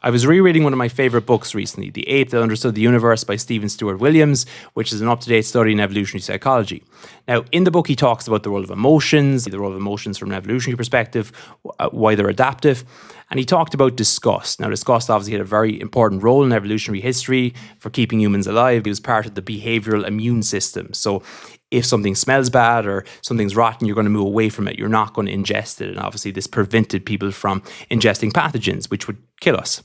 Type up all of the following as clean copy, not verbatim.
I was rereading one of my favorite books recently, The Ape That Understood the Universe by Stephen Stewart Williams, which is an up-to-date study in evolutionary psychology. Now, in the book, he talks about the role of emotions, from an evolutionary perspective, why they're adaptive. And he talked about disgust. Now, disgust obviously had a very important role in evolutionary history for keeping humans alive. It was part of the behavioral immune system. So if something smells bad or something's rotten, you're going to move away from it. You're not going to ingest it. And obviously this prevented people from ingesting pathogens, which would kill us.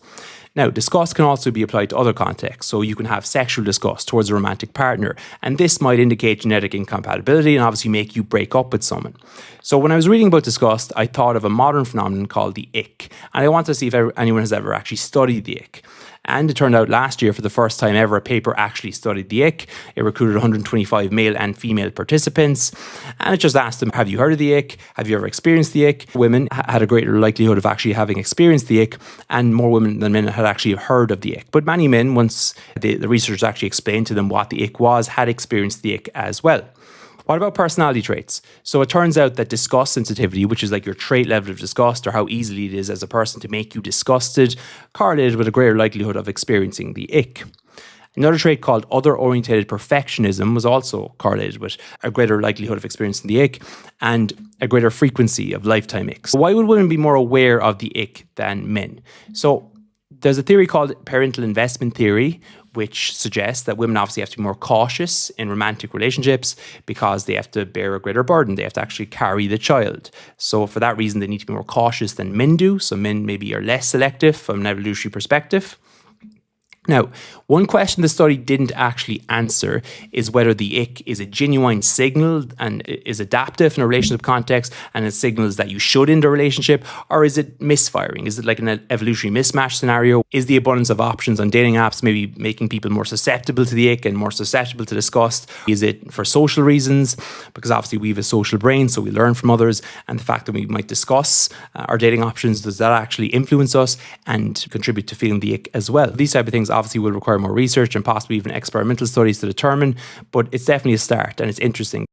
Now, disgust can also be applied to other contexts. So you can have sexual disgust towards a romantic partner, and this might indicate genetic incompatibility and obviously make you break up with someone. So when I was reading about disgust, I thought of a modern phenomenon called the ick. And I wanted to see if anyone has ever actually studied the ick. And it turned out last year, for the first time ever, a paper actually studied the ick. It recruited 125 male and female participants. And it just asked them, have you heard of the ick? Have you ever experienced the ick? Women had a greater likelihood of actually having experienced the ick, and more women than men had actually heard of the ick. But many men, once the researchers actually explained to them what the ick was, had experienced the ick as well. What about personality traits? So it turns out that disgust sensitivity, which is like your trait level of disgust or how easily it is as a person to make you disgusted, correlated with a greater likelihood of experiencing the ick. Another trait called other-orientated perfectionism was also correlated with a greater likelihood of experiencing the ick and a greater frequency of lifetime icks. Why would women be more aware of the ick than men? So there's a theory called parental investment theory, which suggests that women obviously have to be more cautious in romantic relationships because they have to bear a greater burden. They have to actually carry the child. So for that reason, they need to be more cautious than men do. So men maybe are less selective from an evolutionary perspective. Now, one question the study didn't actually answer is whether the ick is a genuine signal and is adaptive in a relationship context and it signals that you should end a relationship, or is it misfiring? Is it like an evolutionary mismatch scenario? Is the abundance of options on dating apps maybe making people more susceptible to the ick and more susceptible to disgust? Is it for social reasons? Because obviously we have a social brain, so we learn from others, and the fact that we might discuss our dating options, does that actually influence us and contribute to feeling the ick as well? These type of things obviously will require more research and possibly even experimental studies to determine, but it's definitely a start and it's interesting.